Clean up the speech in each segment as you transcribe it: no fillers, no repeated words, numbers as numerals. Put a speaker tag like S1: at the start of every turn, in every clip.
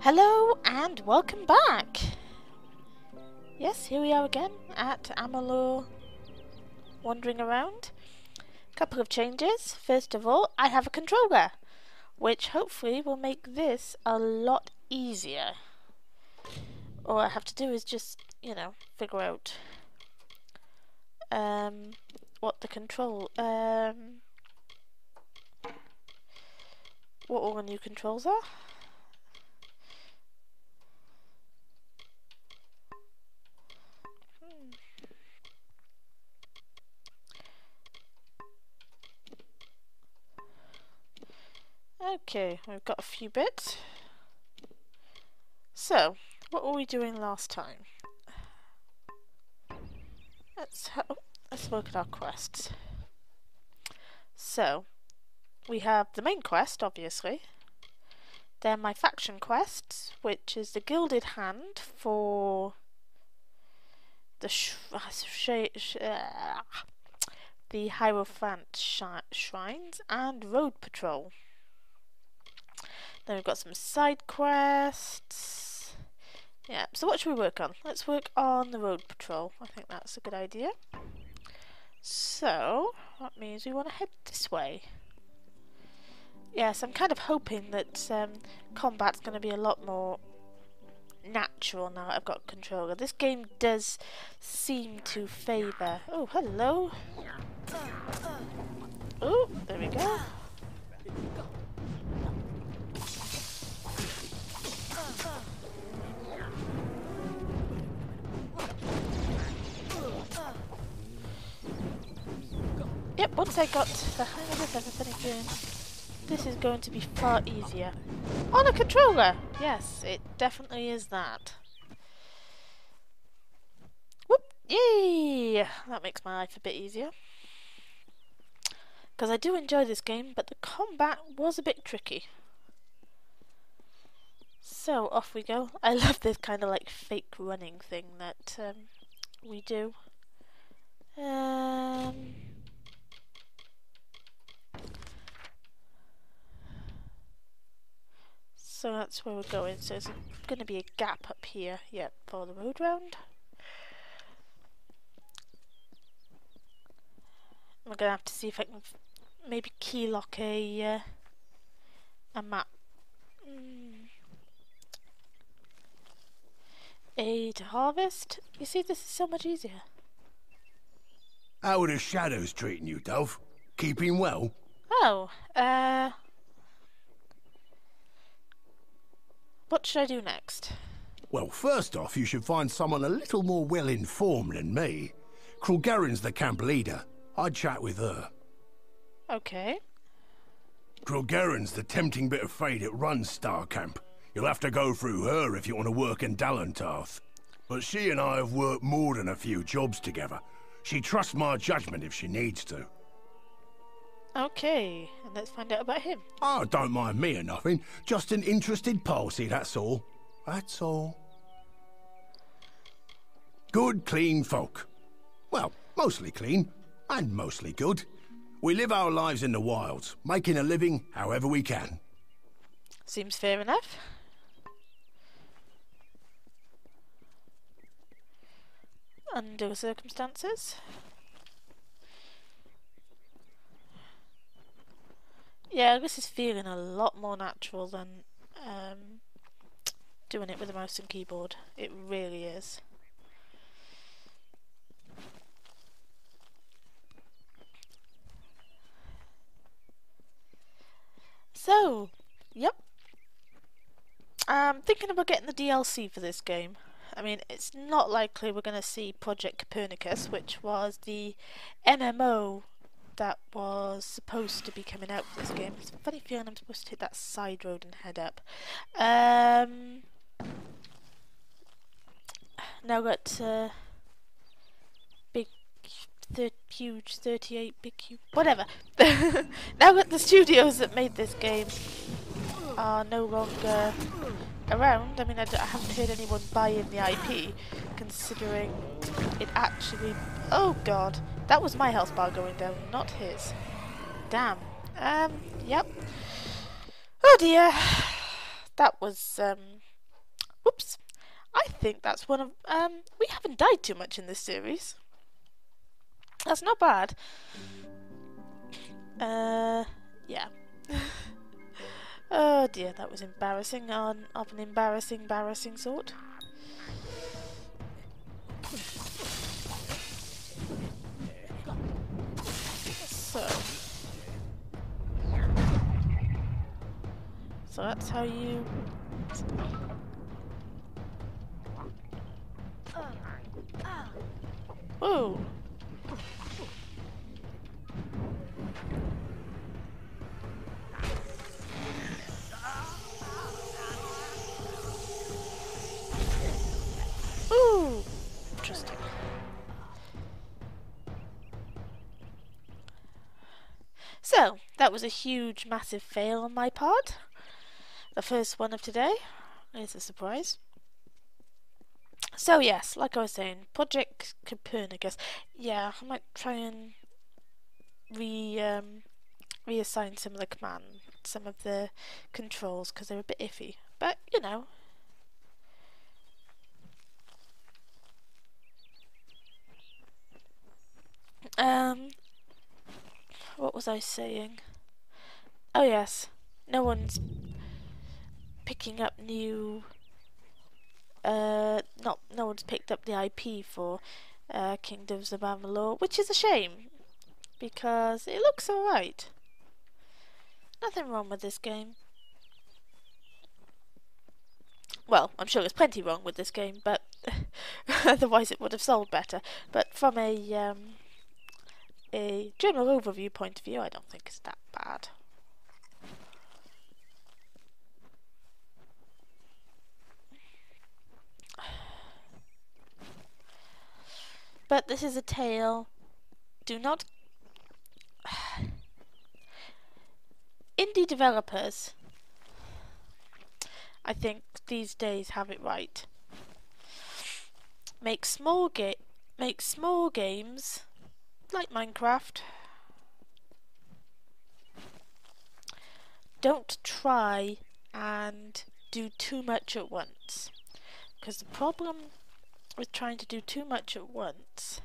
S1: Hello and welcome back! Yes, here we are again at Amalur, wandering around. Couple of changes. First of all, I have a controller, which hopefully will make this a lot easier. All I have to do is just, figure out what the control, what all the new controls are. Okay, we've got a few bits. So, what were we doing last time? Let's look at our quests. So, we have the main quest, obviously. Then my faction quests, which is the Gilded Hand for the the Hierophant Shrines and Road Patrol. Then we've got some side quests. Yeah, so what should we work on? Let's work on the Road Patrol. I think that's a good idea. So, that means we want to head this way. Yes, I'm kind of hoping that combat's going to be a lot more natural now that I've got a controller. This game does seem to favour... Oh, hello! Oh, there we go. Yep, once I got the hang of this, I'm thinking this is going to be far easier. On a controller! Yes, it definitely is that. Whoop! Yay! That makes my life a bit easier. Because I do enjoy this game, but the combat was a bit tricky. So, off we go. I love this kind of like fake running thing that we do. So that's where we're going. So there's going to be a gap up here, yep, for the road round. I'm going to have to see if I can maybe keylock a map. A to harvest. You see, this is so much easier.
S2: How are the shadows treating you, Dove? Keeping well?
S1: Oh, what should I do next?
S2: Well, first off, you should find someone a little more well-informed than me. Krulgarin's the camp leader. I'd chat with her.
S1: Okay.
S2: Krulgarin's the tempting bit of fate that runs Star Camp. You'll have to go through her if you want to work in Dalantarth. But she and I have worked more than a few jobs together. She trusts my judgment if she needs to.
S1: Okay, and let's find out about him.
S2: Oh, don't mind me or nothing. Just an interested palsy, that's all. That's all. Good, clean folk. Well, mostly clean, and mostly good. We live our lives in the wilds, making a living however we can.
S1: Seems fair enough. Under circumstances. Yeah, this is feeling a lot more natural than doing it with a mouse and keyboard. It really is. So, yep. I'm thinking about getting the DLC for this game. I mean, it's not likely we're going to see Project Copernicus, which was the MMO that was supposed to be coming out for this game. It's a funny feeling I'm supposed to hit that side road and head up. Now got huge 38 big cube, whatever. Now that the studios that made this game are no longer around, I mean, I haven't heard anyone buy in the IP, considering it actually... Oh god, that was my health bar going down, not his. Damn. Yep. Oh dear. That was Oops. I think that's one of we haven't died too much in this series. That's not bad. Yeah. Oh dear, that was embarrassing of an embarrassing sort. So that's how you... Ooh. Ooh. Interesting. So, that was a huge, massive fail on my part. The first one of today is a surprise. So yes, like I was saying, Project Copernicus. Yeah, I might try and reassign some of the some of the controls, because they're a bit iffy. But, you know. What was I saying? Oh yes, no one's picking up new... no one's picked up the IP for Kingdoms of Amalur, which is a shame, because it looks alright. Nothing wrong with this game. Well, I'm sure there's plenty wrong with this game, but otherwise it would have sold better. But from a general overview point of view, I don't think it's that bad. But this is a tale. Do not... Indie developers, I think these days, have it right. Make small games like Minecraft. Don't try and do too much at once, because the problem with trying to do too much at once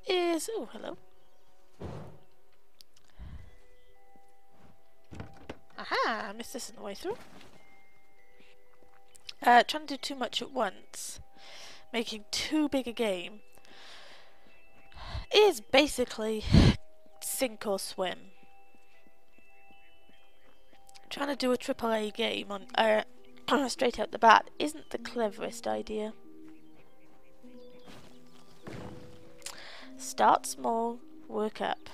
S1: is... Oh, hello. Aha, I missed this on the way through. Trying to do too much at once, making too big a game, is basically sink or swim. Trying to do a AAA game on straight out the bat isn't the cleverest idea. Start small, work up.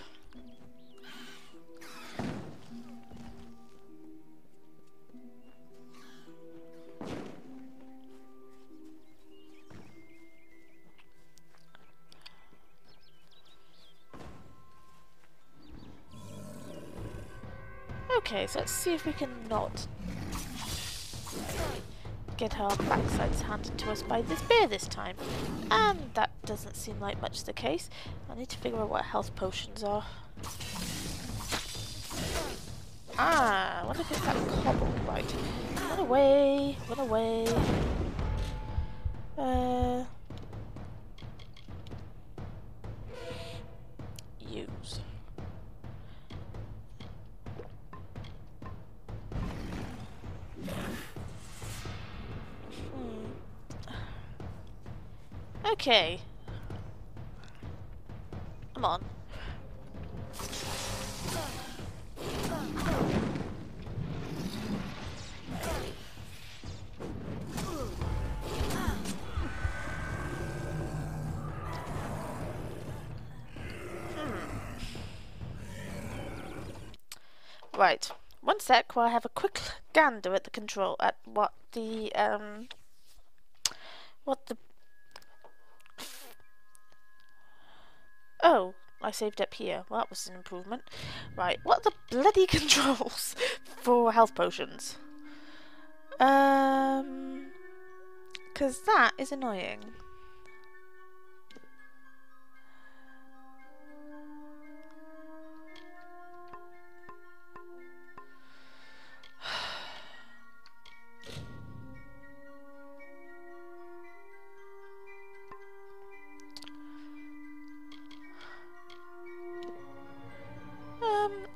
S1: Okay, so let's see if we can not get our backsides handed to us by this bear this time. And that doesn't seem like much the case. I need to figure out what health potions are. Ah, I wonder if it's that cobble. Right. Run away, run away. Use. Okay. Come on. Right. One sec while I have a quick gander at the control, at what the oh, I saved up here. Well, that was an improvement. Right, what are the bloody controls for health potions? Because that is annoying.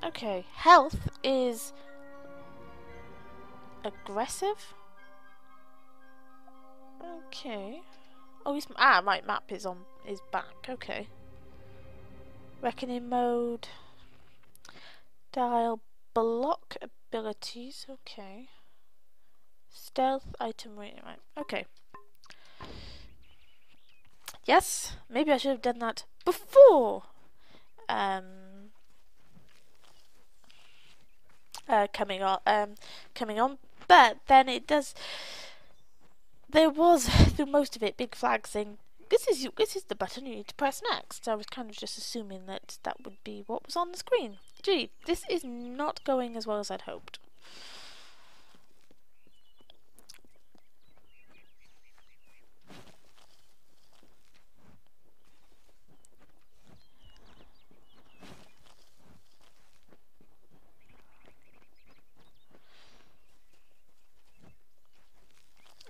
S1: Okay, health is aggressive. Okay. Oh, he's right. Map is on his back. Okay. Reckoning mode. Dial block abilities. Okay. Stealth item rating. Right. Okay. Yes. Maybe I should have done that before. Coming on. But then it does. There was through most of it big flag saying this is the button you need to press next. So I was kind of just assuming that that would be what was on the screen. Gee, this is not going as well as I'd hoped.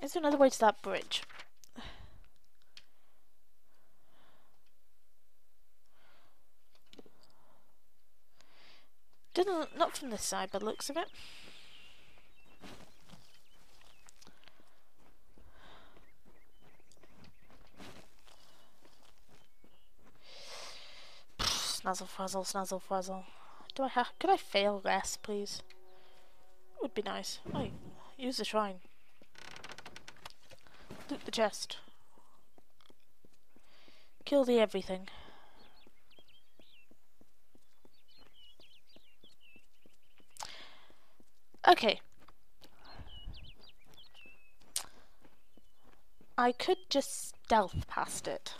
S1: Is there another way to that bridge? Not from this side, by the looks of it. Snazzle frazzle, snazzle frazzle. Could I fail less, please? Would be nice. Oh, use the shrine. Loot the chest. Kill the everything. Okay. I could just stealth past it.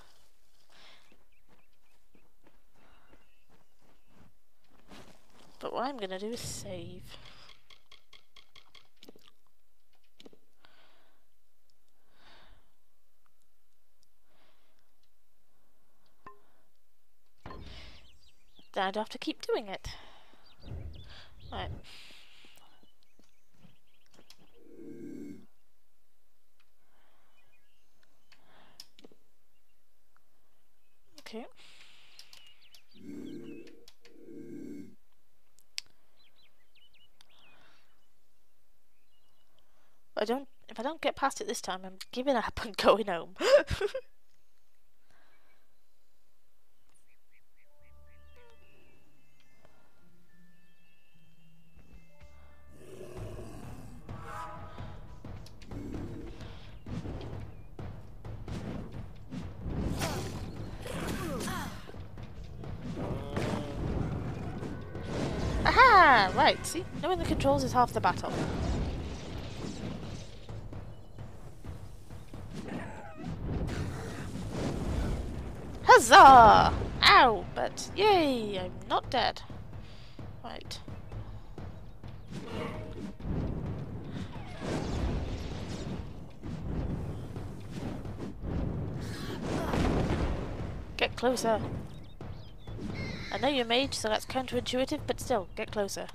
S1: But what I'm gonna do is save. Then I'd have to keep doing it. Right. Okay. If I don't get past it this time, I'm giving up and going home. Aha! Right, see? Knowing the controls is half the battle. Huzzah! Ow! But yay! I'm not dead. Right. Get closer. I know you're mage, so that's counterintuitive, but still, get closer.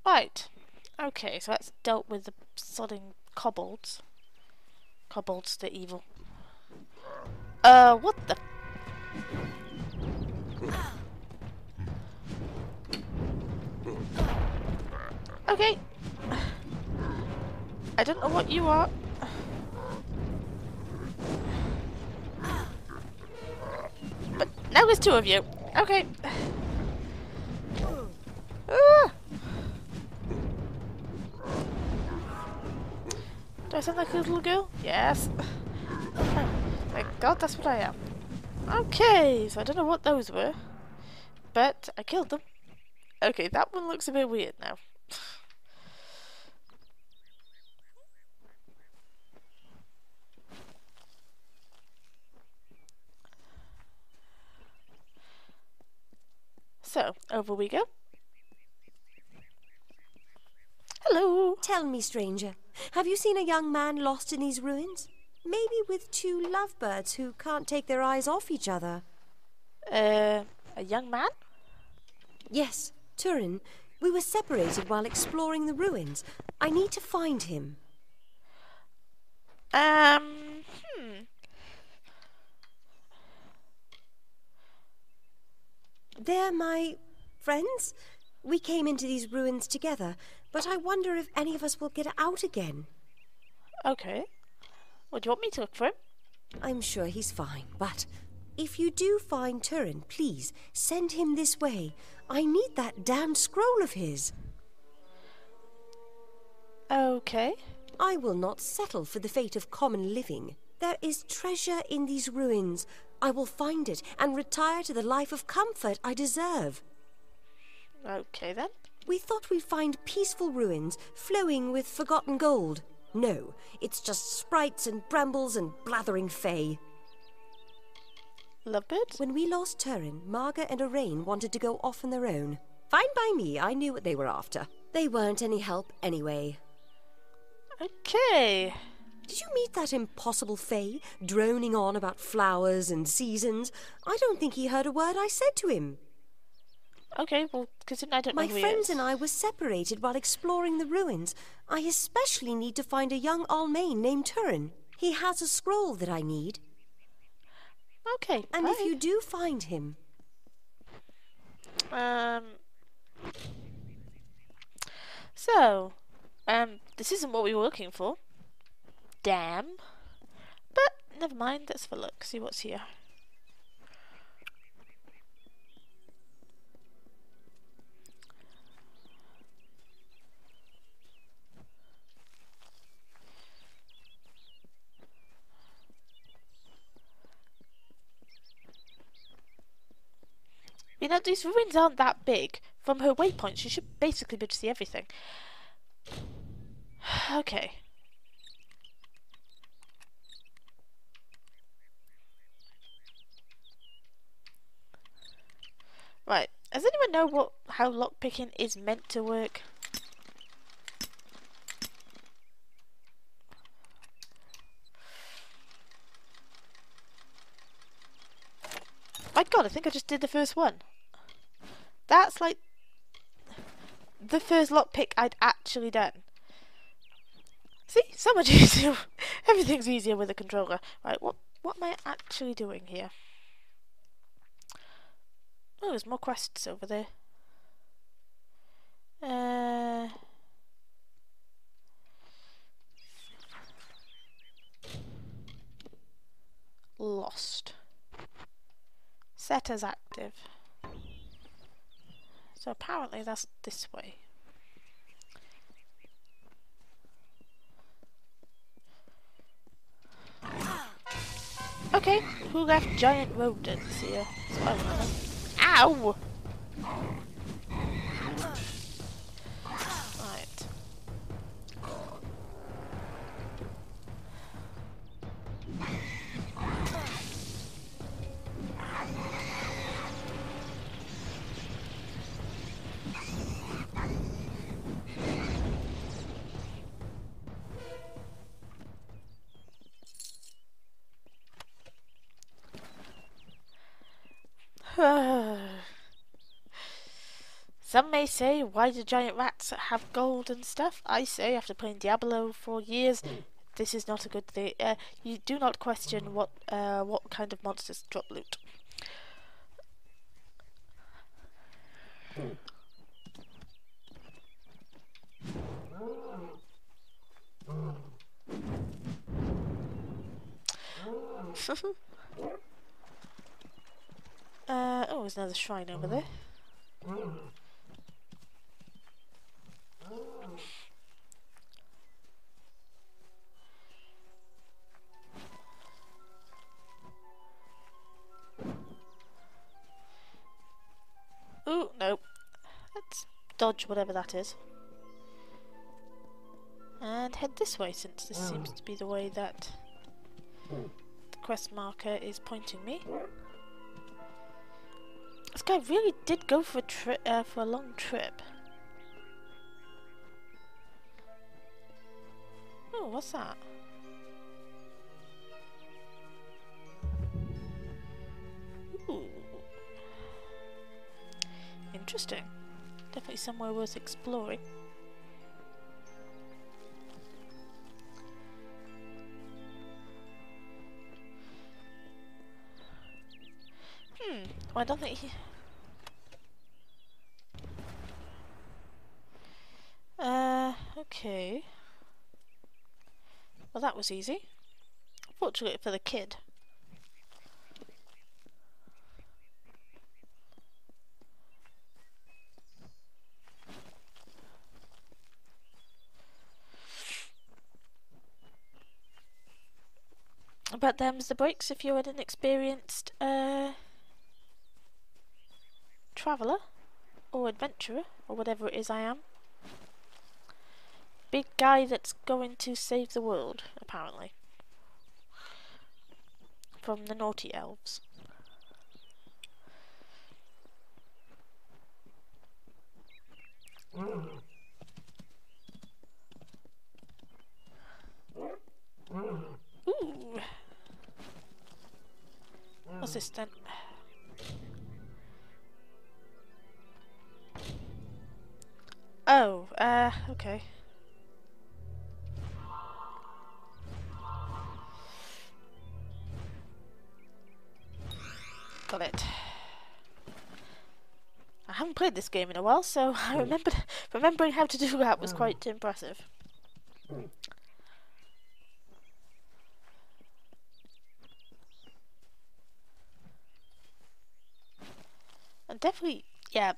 S1: Right. Okay, so that's dealt with the sodding kobolds. Kobolds, they're evil. What the... Okay. I don't know what you are. But now there's two of you. Okay. Do I sound like a little girl? Yes. Oh, thank God that's what I am. Okay, so I don't know what those were, but I killed them. Okay, that one looks a bit weird now. So, over we go. Hello!
S3: Tell me, stranger, have you seen a young man lost in these ruins? Maybe with two lovebirds who can't take their eyes off each other.
S1: A young man?
S3: Yes, Turin. We were separated while exploring the ruins. I need to find him. They're my friends. We came into these ruins together, but I wonder if any of us will get out again.
S1: Okay. Well, do you want me to look for him?
S3: I'm sure he's fine, but if you do find Turin, please send him this way. I need that damned scroll of his.
S1: Okay.
S3: I will not settle for the fate of common living. There is treasure in these ruins. I will find it and retire to the life of comfort I deserve.
S1: Okay, then.
S3: We thought we'd find peaceful ruins flowing with forgotten gold. No, it's just sprites and brambles and blathering fae.
S1: Lovebirds?
S3: When we lost Turin, Marga and Arain wanted to go off on their own. Fine by me, I knew what they were after. They weren't any help anyway.
S1: Okay.
S3: Did you meet that impossible fae, droning on about flowers and seasons? I don't think he heard a word I said to him.
S1: Okay, well, considering I don't know
S3: My
S1: who he
S3: friends
S1: is.
S3: and I were separated while exploring the ruins. I especially need to find a young Almain named Turin. He has a scroll that I need.
S1: Okay,
S3: And
S1: bye.
S3: if you do find him...
S1: So, this isn't what we were looking for. Damn. But, never mind, let's have a look, see what's here. You know, these ruins aren't that big. From her waypoints, you should basically be able to see everything. Okay. Right. Does anyone know how lockpicking is meant to work? My god, I think I just did the first one. That's like the first lockpick I'd actually done. See? So much easier. Everything's easier with a controller. Right, what am I actually doing here? Oh, there's more quests over there. Lost. Set as active. So apparently that's this way. Okay, who left giant rodents here? That's what I remember. Ow! Right. Some may say, why do giant rats have gold and stuff? I say, after playing Diablo for years, this is not a good thing. You do not question what kind of monsters drop loot. Oh, there's another shrine over there. Ooh, no. Let's dodge whatever that is. And head this way, since this seems to be the way that the quest marker is pointing me. This guy really did go for a long trip. Oh, what's that? Ooh. Interesting. Definitely somewhere worth exploring. Well, I don't think he... Okay. Well, that was easy. Fortunately for the kid. But them's the breaks if you're an inexperienced traveller or adventurer or whatever it is I am. Big guy that's going to save the world, apparently. From the naughty elves. Ooh. What's this then? Oh, okay. Got it. I haven't played this game in a while, so I remembering how to do that was quite impressive. And definitely, yeah.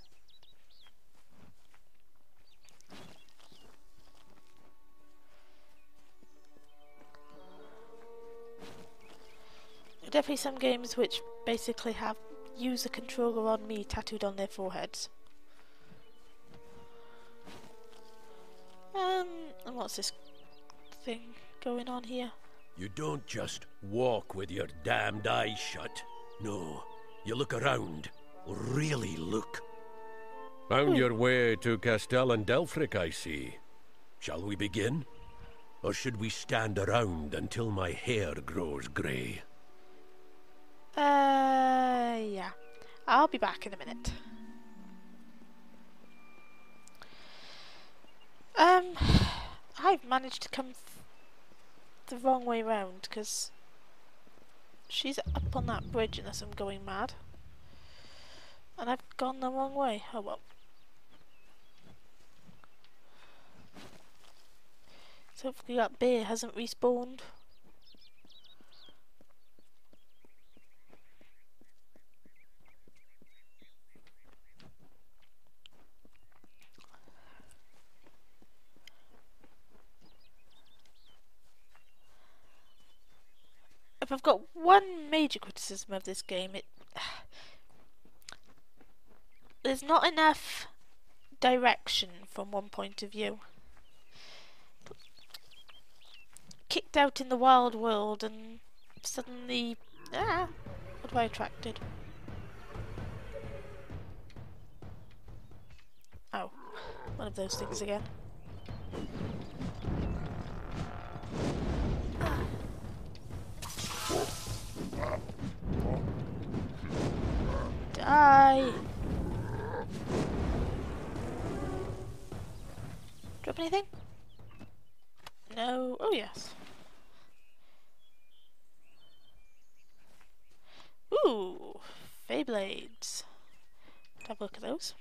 S1: Definitely some games which basically have user controller on me tattooed on their foreheads. And what's this thing going on here?
S4: You don't just walk with your damned eyes shut. No, you look around. Really look. Found your way to Castel and Delphric, I see. Shall we begin? Or should we stand around until my hair grows grey?
S1: Yeah. I'll be back in a minute. I've managed to come the wrong way round because she's up on that bridge unless I'm going mad. And I've gone the wrong way. Oh well. So hopefully that bear hasn't respawned. If I've got one major criticism of this game, there's not enough direction from one point of view. Kicked out in the wild world and suddenly, what have I attracted? Oh, one of those things again. Die! Drop anything? No. Oh yes. Ooh, Feyblades. Have a look at those.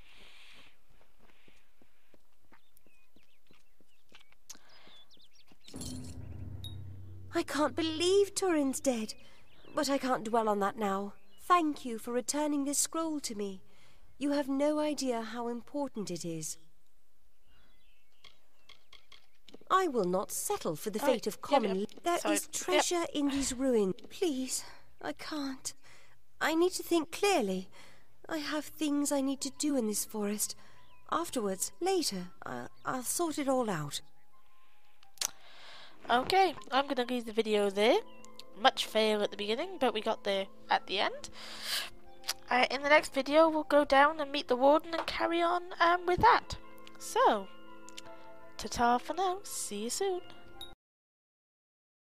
S3: I can't believe Turin's dead. But I can't dwell on that now. Thank you for returning this scroll to me. You have no idea how important it is. I will not settle for the fate of common... There is treasure in these ruins. Please, I can't. I need to think clearly. I have things I need to do in this forest. Afterwards, later, I'll sort it all out.
S1: Okay, I'm going to leave the video there. Much fail at the beginning, but we got there at the end. In the next video, we'll go down and meet the warden and carry on with that. So, ta-ta for now. See you soon.